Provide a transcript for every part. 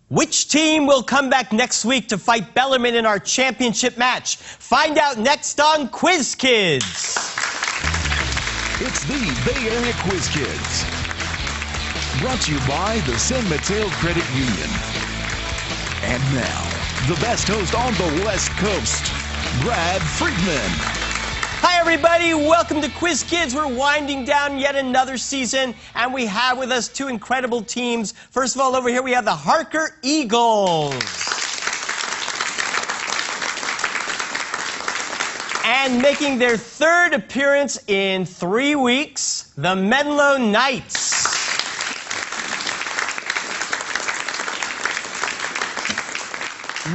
Which team will come back next week to fight Bellarmine in our championship match? Find out next on Quiz Kids. It's the Bay Area Quiz Kids. Brought to you by the San Mateo Credit Union. And now, the best host on the West Coast, Brad Friedman. Hi, everybody. Welcome to Quiz Kids. We're winding down yet another season, and we have with us two incredible teams. First of all, over here we have the Harker Eagles. And making their third appearance in 3 weeks, the Menlo Knights.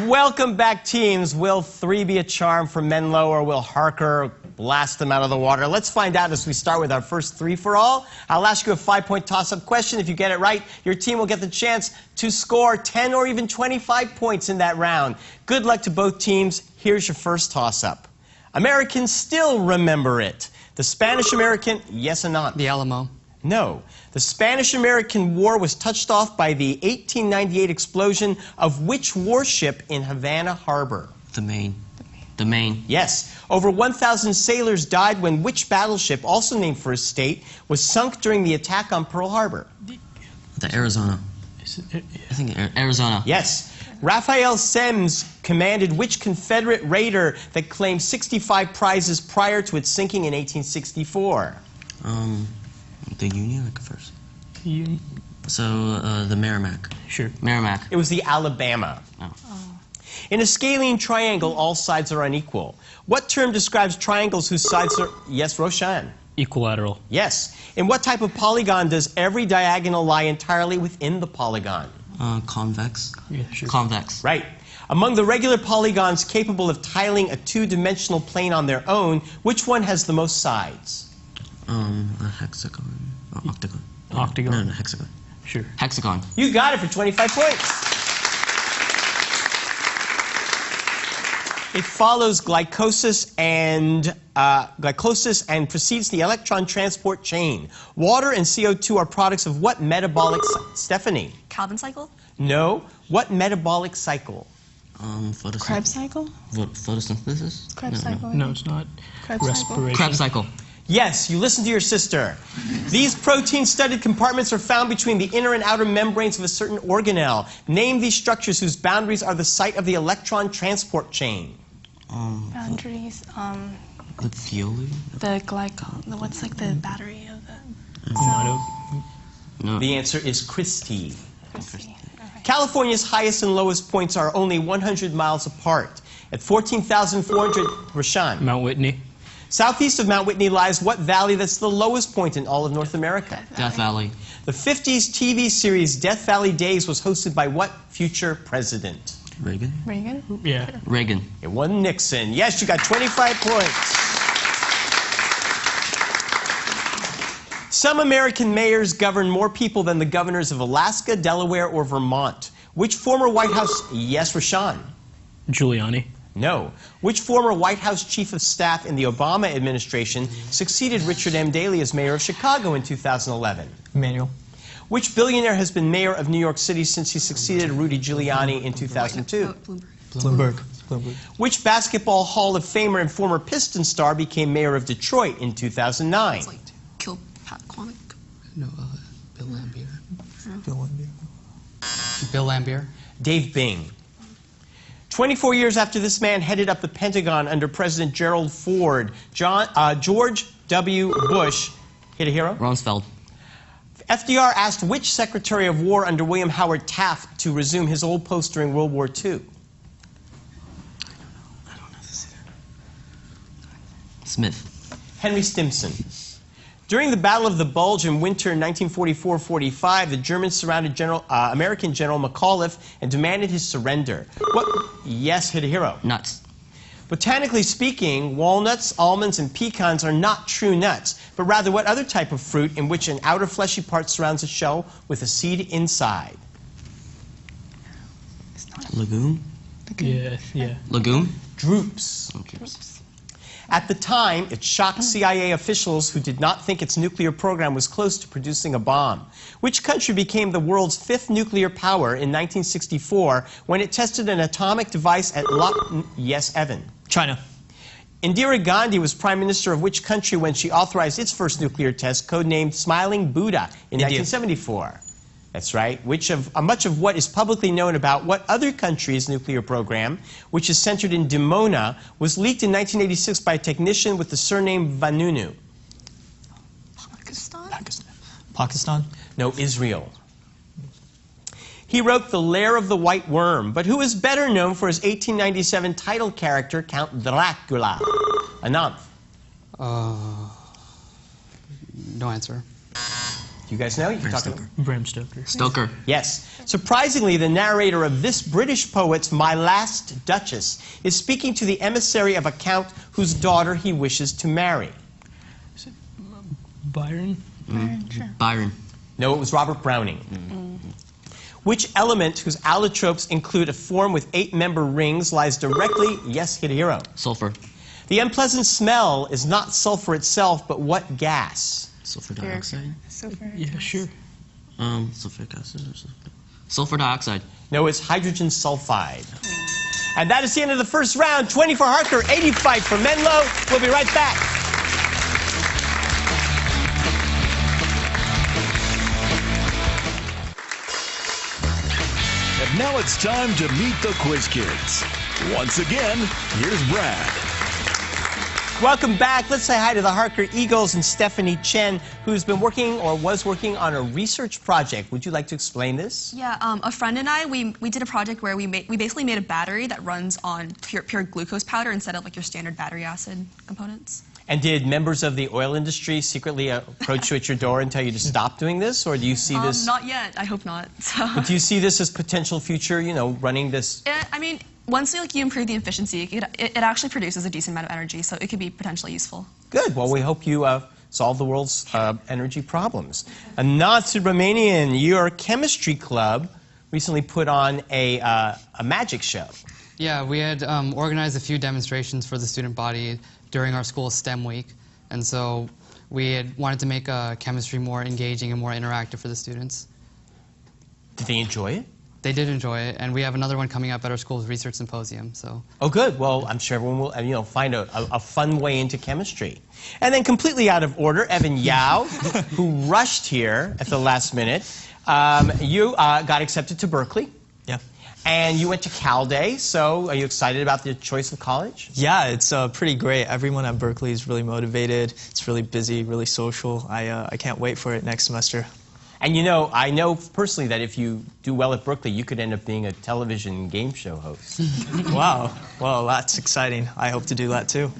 Welcome back, teams. Will 3 be a charm for Menlo, or will Harker blast them out of the water? Let's find out as we start with our first 3-for-all. I'll ask you a 5-point toss-up question. If you get it right, your team will get the chance to score 10 or even 25 points in that round. Good luck to both teams. Here's your first toss-up. Americans still remember it. The Spanish-American, yes or not? The Alamo. No. The Spanish-American War was touched off by the 1898 explosion of which warship in Havana Harbor? The Maine. The Maine. Yes. Over 1,000 sailors died when which battleship, also named for a state, was sunk during the attack on Pearl Harbor? The Arizona. I think Arizona. Yes. Raphael Semmes commanded which Confederate raider that claimed 65 prizes prior to its sinking in 1864? The Union, like first. Union. So, the Merrimack. Sure. Merrimack. It was the Alabama. Oh. In a scalene triangle, all sides are unequal. What term describes triangles whose sides are... Yes, Roshan. Equilateral. Yes. In what type of polygon does every diagonal lie entirely within the polygon? Convex. Yeah, sure. Convex. Right. Among the regular polygons capable of tiling a two-dimensional plane on their own, which one has the most sides? A hexagon. Octagon. Octagon. No, hexagon. Sure. Hexagon. You got it for 25 points. It follows glycosis and precedes the electron transport chain. Water and CO2 are products of what metabolic... Stephanie? Calvin cycle? No. What metabolic cycle? Krebs cycle? Photosynthesis? Krebs cycle? No, it's not. Krebs cycle? Respiration. Krebs cycle. Yes, you listen to your sister. These protein-studded compartments are found between the inner and outer membranes of a certain organelle. Name these structures whose boundaries are the site of the electron transport chain. Boundaries, The theory? the glycol, what's like the battery of the Mono. No. The answer is Christie. Christie. Okay. California's highest and lowest points are only 100 miles apart. At 14,400, Rashan. Mount Whitney. Southeast of Mount Whitney lies what valley that's the lowest point in all of North America? Death Valley. The 50s TV series Death Valley Days was hosted by what future president? Reagan? Reagan? Yeah. Reagan. It wasn't Nixon. Yes, you got 25 points. Some American mayors govern more people than the governors of Alaska, Delaware, or Vermont. Which former White House... Yes, Rashan. Giuliani. No. Which former White House chief of staff in the Obama administration succeeded Richard M. Daley as mayor of Chicago in 2011? Emanuel. Which billionaire has been mayor of New York City since he succeeded Rudy Giuliani in 2002? Bloomberg. Which basketball Hall of Famer and former Piston star became mayor of Detroit in 2009? It's like Kilpatrick. No, Bill Lambier. Bill Lambier. Dave Bing. 24 years after this man headed up the Pentagon under President Gerald Ford, George W. Bush hit a hero? Rumsfeld. FDR asked which Secretary of War under William Howard Taft to resume his old post during World War II? I don't know this either. Smith. Henry Stimson. During the Battle of the Bulge in winter 1944-45, the Germans surrounded American General McAuliffe and demanded his surrender. What? Yes, Hidehiro. Nuts. Botanically speaking, walnuts, almonds, and pecans are not true nuts, but rather what other type of fruit in which an outer fleshy part surrounds a shell with a seed inside? Legume? Yeah. Legume? Drupes. Okay. At the time, it shocked CIA officials who did not think its nuclear program was close to producing a bomb. Which country became the world's 5th nuclear power in 1964 when it tested an atomic device at Yes, Evan. China. Indira Gandhi was prime minister of which country when she authorized its first nuclear test, codenamed Smiling Buddha, in India. 1974? That's right. Much of what is publicly known about what other country's nuclear program, which is centered in Dimona, was leaked in 1986 by a technician with the surname Vanunu? Pakistan? Pakistan. No, Israel. He wrote The Lair of the White Worm, but who is better known for his 1897 title character, Count Dracula? Ananth. No answer. You guys know? You can talk to Bram Stoker. Stoker. Yes. Surprisingly, the narrator of this British poet's My Last Duchess is speaking to the emissary of a count whose daughter he wishes to marry. Byron. Sure. Byron. No, it was Robert Browning. Which element whose allotropes include a form with 8-member rings lies directly, yes, Hidehiro. Sulfur. The unpleasant smell is not sulfur itself, but what gas? Sulfur dioxide. Sulfur. Yeah, sure. Sulfuric acid or something. Sulfur dioxide. No, it's hydrogen sulfide. And that is the end of the first round. 20 for Harker, 85 for Menlo. We'll be right back. And now it's time to meet the Quiz Kids. Once again, here's Brad. Welcome back. Let's say hi to the Harker Eagles and Stephanie Chen, who's been working or was working on a research project. Would you like to explain this? Yeah, a friend and I, we did a project where we basically made a battery that runs on pure glucose powder instead of like your standard battery acid components. And did members of the oil industry secretly approach you at your door and tell you to stop doing this, or do you see this? Not yet. I hope not. So. But do you see this as potential future? You know, running this. I mean, once you improve the efficiency, it actually produces a decent amount of energy, so it could be potentially useful. Good. Well, we hope you solve the world's energy problems. Ananth Subramanian, your chemistry club recently put on a magic show. Yeah, we had organized a few demonstrations for the student body during our school's STEM week, and so we had wanted to make chemistry more engaging and more interactive for the students. Did they enjoy it? They did enjoy it, and we have another one coming up at our school's research symposium. So. Oh, good. Well, I'm sure everyone will, find a fun way into chemistry. And then, completely out of order, Evan Yao, who rushed here at the last minute. You got accepted to Berkeley. Yeah. And you went to Cal Day. So, are you excited about the choice of college? Yeah, it's pretty great. Everyone at Berkeley is really motivated. It's really busy, really social. I can't wait for it next semester. And I know personally that if you do well at Berkeley, you could end up being a television game show host. Wow. Well, that's exciting. I hope to do that too.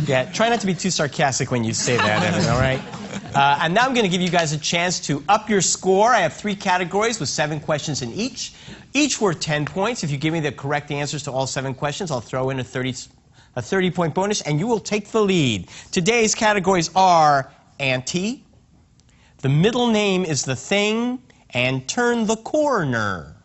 Yeah, try not to be too sarcastic when you say that, Evan, all right? And now I'm going to give you guys a chance to up your score. I have 3 categories with 7 questions in each. Each worth 10 points. If you give me the correct answers to all 7 questions, I'll throw in a 30-point bonus, and you will take the lead. Today's categories are Auntie, the middle name is the thing, and turn the corner.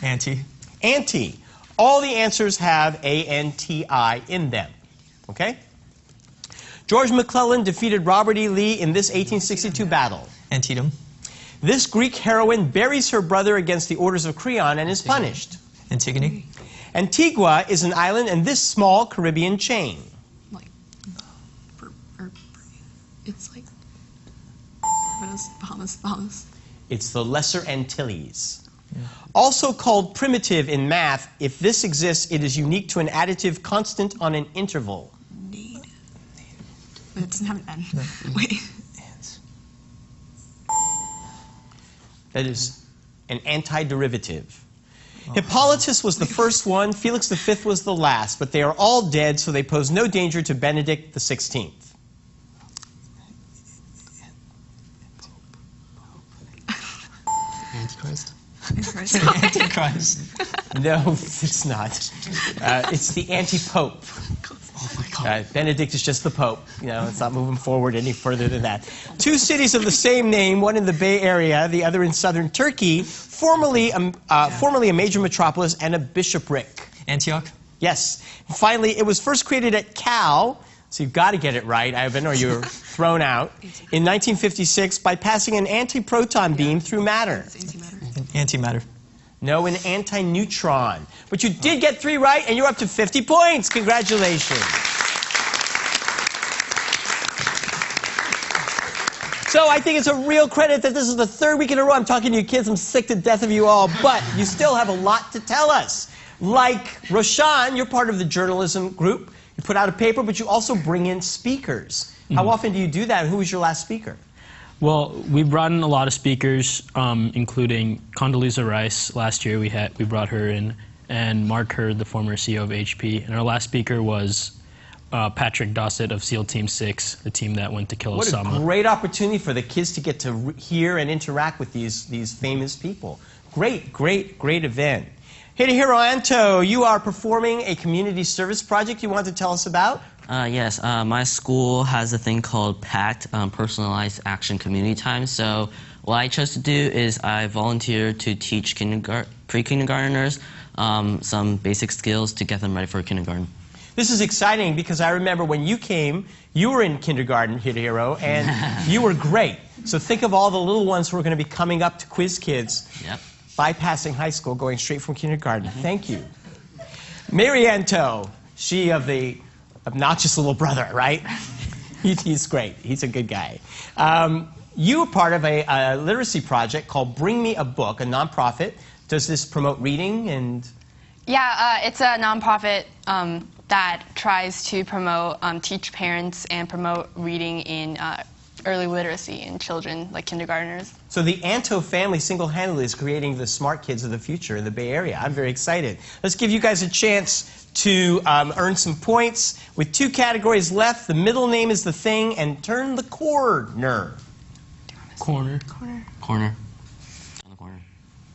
Auntie. Auntie. All the answers have A-N-T-I in them. Okay? George McClellan defeated Robert E. Lee in this 1862 battle. Antietam. This Greek heroine buries her brother against the orders of Creon and is punished. Antigone. Antigua is an island in this small Caribbean chain. It's like Bahamas. It's the Lesser Antilles. Also called primitive in math, if this exists, it is unique to an additive constant on an interval. Native. It doesn't have an N. Wait. That is an antiderivative. Hippolytus was the first one, Felix V was the last, but they are all dead, so they pose no danger to Benedict XVI. Antichrist. Antichrist. No, it's not. It's the anti-pope. Oh my God. Benedict is just the pope. It's not moving forward any further than that. 2 cities of the same name, one in the Bay Area, the other in southern Turkey, formerly a major metropolis and a bishopric. Antioch. Yes. Finally, it was first created at Cal, so you've got to get it right, Ivan, or you're thrown out, in 1956 by passing an antiproton beam through matter. Antimatter. No, an anti-neutron. But you did get 3 right, and you're up to 50 points. Congratulations. So I think it's a real credit that this is the 3rd week in a row I'm talking to you kids. I'm sick to death of you all, but you still have a lot to tell us. Like Roshan, you're part of the journalism group. You put out a paper, but you also bring in speakers. How often do you do that, and who was your last speaker? Well, we brought in a lot of speakers, including Condoleezza Rice. Last year we brought her in, and Mark Hurd, the former CEO of HP. And our last speaker was Patrick Dossett of SEAL Team 6, the team that went to kill Osama. What a great opportunity for the kids to get to hear and interact with these famous people. Great, great, great event. Hidehiro Anto, you are performing a community service project you want to tell us about? Yes, my school has a thing called PACT, Personalized Action Community Time. So what I chose to do is I volunteered to teach pre-kindergartners some basic skills to get them ready for kindergarten. This is exciting because I remember when you came, you were in kindergarten, Hidehiro, and you were great. So think of all the little ones who are going to be coming up to Quiz Kids, bypassing high school, going straight from kindergarten. Thank you. Mary Anto, she of the obnoxious little brother, right? He's great. He's a good guy. You are part of a literacy project called Bring Me a Book, a nonprofit. Does this promote reading and... Yeah, it's a nonprofit that tries to promote, teach parents and promote reading in early literacy in children, like kindergartners. So the Anto family single-handedly is creating the smart kids of the future in the Bay Area. I'm very excited. Let's give you guys a chance to earn some points. With 2 categories left, the middle name is the thing, and turn the corner. Corner. Corner.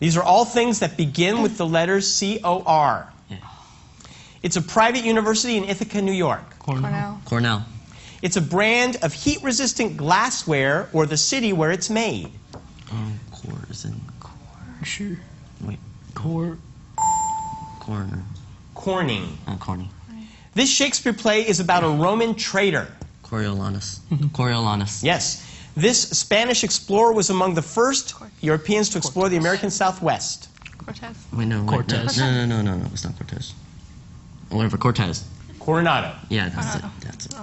These are all things that begin with the letters C-O-R. Yeah. It's a private university in Ithaca, New York. Cornell. Cornell. It's a brand of heat-resistant glassware or the city where it's made. Sure. Wait. Corner. Corning. Corning. This Shakespeare play is about a Roman traitor. Coriolanus. Coriolanus. Yes. This Spanish explorer was among the first Europeans to explore the American Southwest. Cortez. Wait, no. Wait, Cortez. No. It's not Cortez. Whatever. Cortez. Coronado. Yeah, that's it. That's it.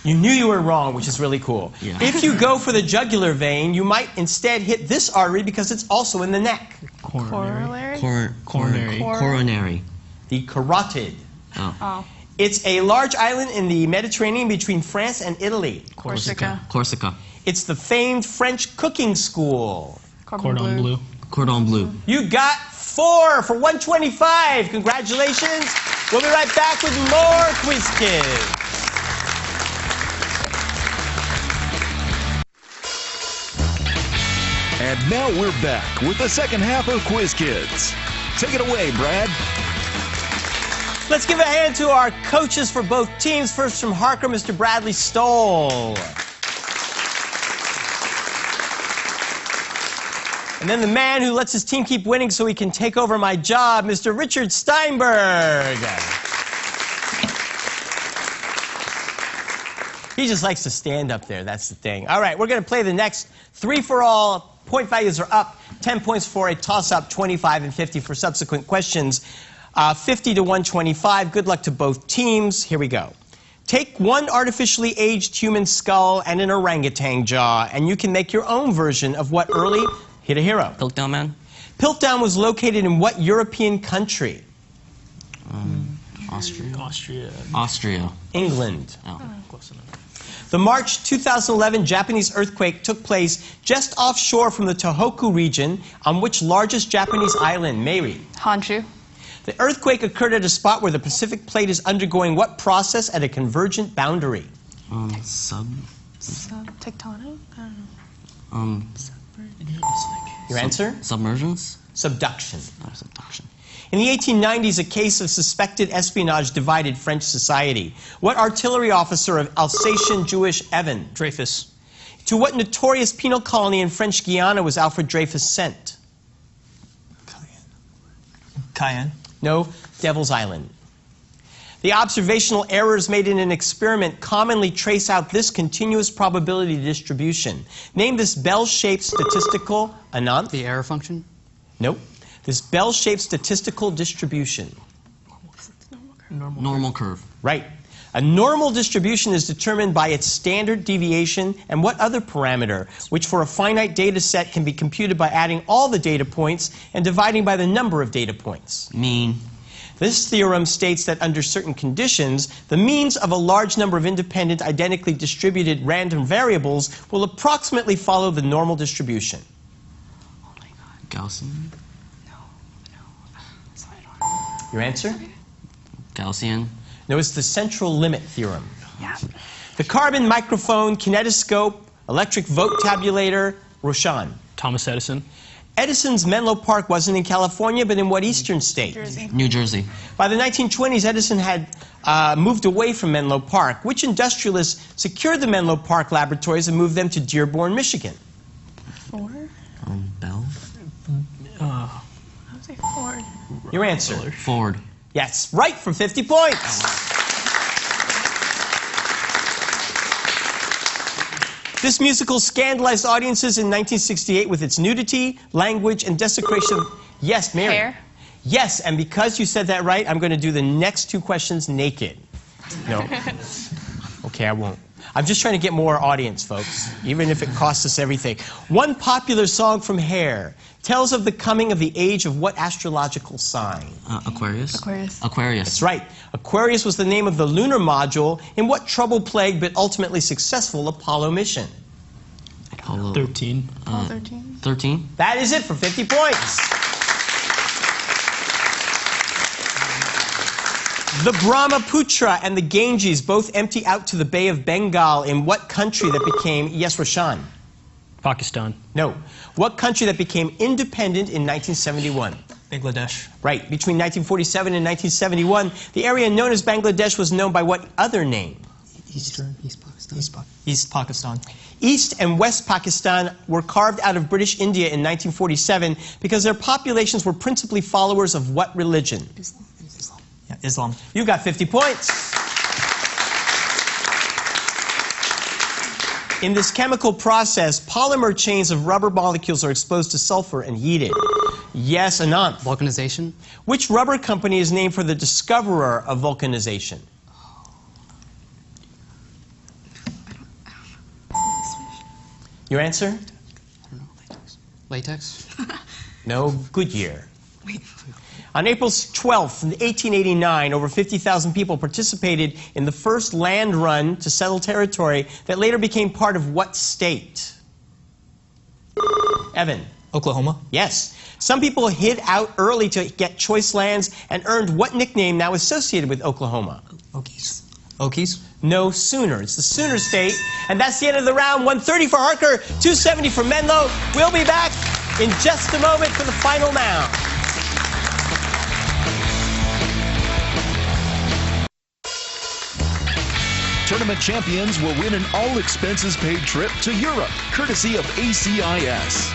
You knew you were wrong, which is really cool. Yeah. If you go for the jugular vein, you might instead hit this artery because it's also in the neck. Coronary. Coronary? Coronary. The carotid. Oh. It's a large island in the Mediterranean between France and Italy. Corsica. Corsica. It's the famed French cooking school. Cordon bleu. Cordon bleu. You got 4 for 125. Congratulations. We'll be right back with more Quiz Kids. And now we're back with the second half of Quiz Kids. Take it away, Brad. Let's give a hand to our coaches for both teams. First from Harker, Mr. Bradley Stoll. And then the man who lets his team keep winning so he can take over my job, Mr. Richard Steinberg. He just likes to stand up there, that's the thing. All right, we're going to play the next 3-for-all. Point values are up. 10 points for a toss-up, 25 and 50 for subsequent questions. 50 to 125. Good luck to both teams. Here we go. Take one artificially aged human skull and an orangutan jaw, and you can make your own version of what early... Hidehiro. Piltdown Man. Piltdown was located in what European country? Austria. England. Oh. Close enough. The March 2011 Japanese earthquake took place just offshore from the Tohoku region on which largest Japanese island? Mary. Honshu. The earthquake occurred at a spot where the Pacific plate is undergoing what process at a convergent boundary? Tectonic? I don't know. Your answer? Submergence? Subduction. Subduction. In the 1890s, a case of suspected espionage divided French society. What artillery officer of Alsatian Jewish Evan? Dreyfus. To what notorious penal colony in French Guiana was Alfred Dreyfus sent? Cayenne. No, Devil's Island. The observational errors made in an experiment commonly trace out this continuous probability distribution. Name this bell-shaped statistical, Anant? The error function? Nope. This bell-shaped statistical distribution. Normal curve. Right. A normal distribution is determined by its standard deviation and what other parameter, which for a finite data set can be computed by adding all the data points and dividing by the number of data points. Mean. This theorem states that under certain conditions, the means of a large number of independent, identically distributed random variables will approximately follow the normal distribution. Gaussian. Your answer? Gaussian. No, it's the central limit theorem. Yeah. The carbon microphone, kinetoscope, electric vote tabulator, Roshan. Thomas Edison. Edison's Menlo Park wasn't in California, but in what eastern state? Jersey. New Jersey. By the 1920s, Edison had moved away from Menlo Park. Which industrialist secured the Menlo Park laboratories and moved them to Dearborn, Michigan? Ford? Bell. I would say Ford. Your answer? Ford. Yes, right for 50 points. This musical scandalized audiences in 1968 with its nudity, language, and desecration. Yes, Mary. Hair? Yes, and because you said that right, I'm going to do the next two questions naked. No. Okay, I won't. I'm just trying to get more audience, folks, even if it costs us everything. One popular song from Hair tells of the coming of the age of what astrological sign? Aquarius. Aquarius. Aquarius. That's right. Aquarius was the name of the lunar module in what trouble-plagued but ultimately successful Apollo mission? Apollo. 13. 13. 13. That is it for 50 points. The Brahmaputra and the Ganges both empty out to the Bay of Bengal in what country that became, yes, Roshan? Pakistan. No. What country that became independent in 1971? Bangladesh. Right. Between 1947 and 1971, the area known as Bangladesh was known by what other name? East Pakistan. East and West Pakistan were carved out of British India in 1947 because their populations were principally followers of what religion? Yeah, Islam. You got 50 points. In this chemical process, polymer chains of rubber molecules are exposed to sulfur and heated. Yes, Anant. Vulcanization? Which rubber company is named for the discoverer of vulcanization? Your answer? Latex? No, Goodyear. On April 12th, 1889, over 50,000 people participated in the first land run to settle territory that later became part of what state? Evan. Oklahoma. Yes. Some people hid out early to get choice lands and earned what nickname now associated with Oklahoma? Okies. Okies. No, Sooner. It's the Sooner State. And that's the end of the round. 130 for Harker, 270 for Menlo. We'll be back in just a moment for the final round. Tournament champions will win an all-expenses-paid trip to Europe, courtesy of ACIS.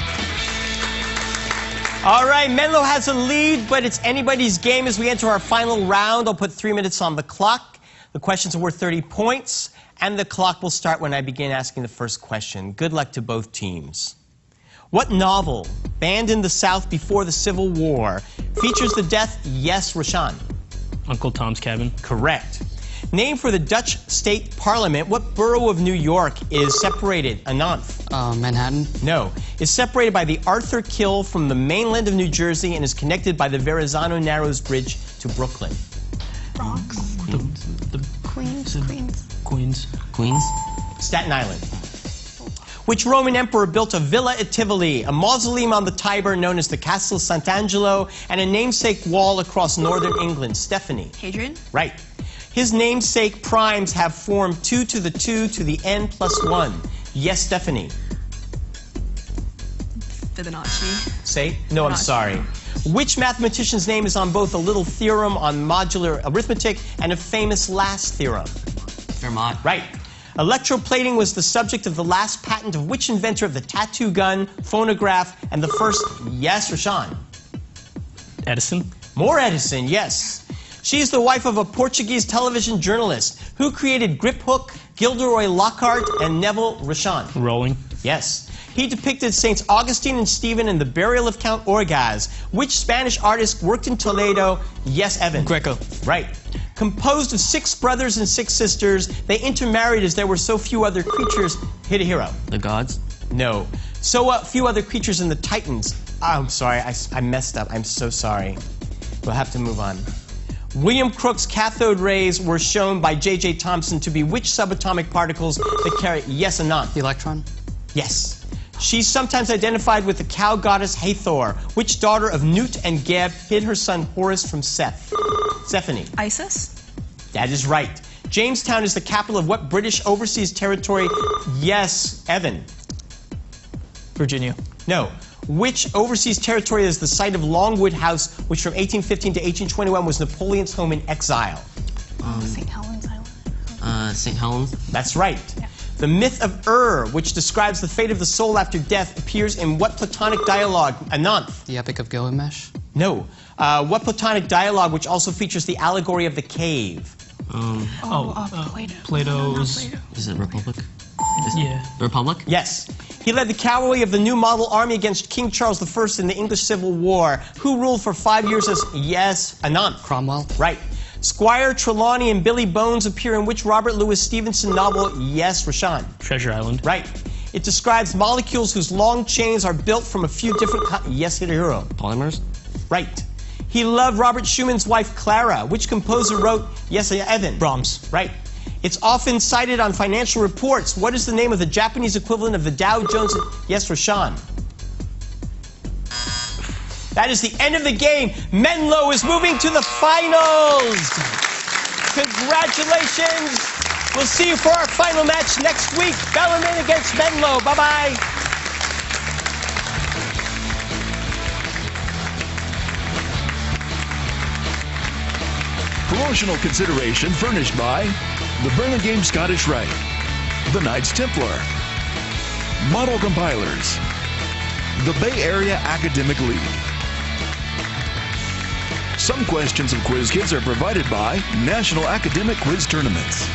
All right, Menlo has a lead, but it's anybody's game as we enter our final round. I'll put 3 minutes on the clock. The questions are worth 30 points, and the clock will start when I begin asking the first question. Good luck to both teams. What novel, banned in the South before the Civil War, features the death, yes, Roshan? Uncle Tom's Cabin. Correct. Name for the Dutch state parliament. What borough of New York is separated? Anant. Manhattan? No. Is separated by the Arthur Kill from the mainland of New Jersey and is connected by the Verrazano Narrows Bridge to Brooklyn. Bronx. Queens. Queens. Staten Island. Which Roman emperor built a villa at Tivoli, a mausoleum on the Tiber known as the Castle Sant'Angelo, and a namesake wall across northern England? Stephanie. Hadrian? Right. His namesake primes have formed 2 to the 2 to the n plus 1. Yes, Stephanie. Fibonacci. Say? No, I'm sorry. Which mathematician's name is on both a little theorem on modular arithmetic and a famous last theorem? Fermat. Right. Electroplating was the subject of the last patent of which inventor of the tattoo gun, phonograph, and the first, yes, Roshan? Edison. More Edison, yes. She's the wife of a Portuguese television journalist who created Grip Hook, Gilderoy Lockhart, and Neville Rochon. Rolling. Yes. He depicted Saints Augustine and Stephen in The Burial of Count Orgaz. Which Spanish artist worked in Toledo? Yes, Evan. Greco. Right. Composed of 6 brothers and 6 sisters, they intermarried as there were so few other creatures. Hit-a-hero. The gods? No. So few other creatures in the Titans. I'm sorry, I messed up. I'm so sorry. We'll have to move on. William Crookes' cathode rays were shown by J.J. Thomson to be which subatomic particles that carry... Yes, Anant. The electron? Yes. She's sometimes identified with the cow goddess Hathor. Which daughter of Nut and Geb hid her son Horus from Seth? Stephanie. Isis? That is right. Jamestown is the capital of what British overseas territory? Yes, Evan. Virginia. No. Which overseas territory is the site of Longwood House, which from 1815 to 1821 was Napoleon's home in exile? St. Helens Island. St. Helens? That's right. Yeah. The myth of which describes the fate of the soul after death, appears in what Platonic dialogue? Anant. The Epic of Gilgamesh? No. What Platonic dialogue which also features the allegory of the cave? Plato. Plato's. Not Plato. Is it Republic? Yeah. The Republic? Yes. He led the cavalry of the New Model Army against King Charles I in the English Civil War. Who ruled for 5 years as... Yes, Anant. Cromwell? Right. Squire Trelawney and Billy Bones appear in which Robert Louis Stevenson novel? Yes, Rashawn. Treasure Island. Right. It describes molecules whose long chains are built from a few different... Yes, hero. Polymers? Right. He loved Robert Schumann's wife, Clara. Which composer wrote... Yes, Evan. Brahms. Right. It's often cited on financial reports. What is the name of the Japanese equivalent of the Dow Jones... Yes, Rashawn. That is the end of the game. Menlo is moving to the finals. Congratulations. We'll see you for our final match next week. Bellarmine against Menlo. Bye-bye. Promotional consideration furnished by the Burlingame Scottish Rite, the Knights Templar, Model Compilers, the Bay Area Academic League. Some questions of Quiz Kids are provided by National Academic Quiz Tournaments.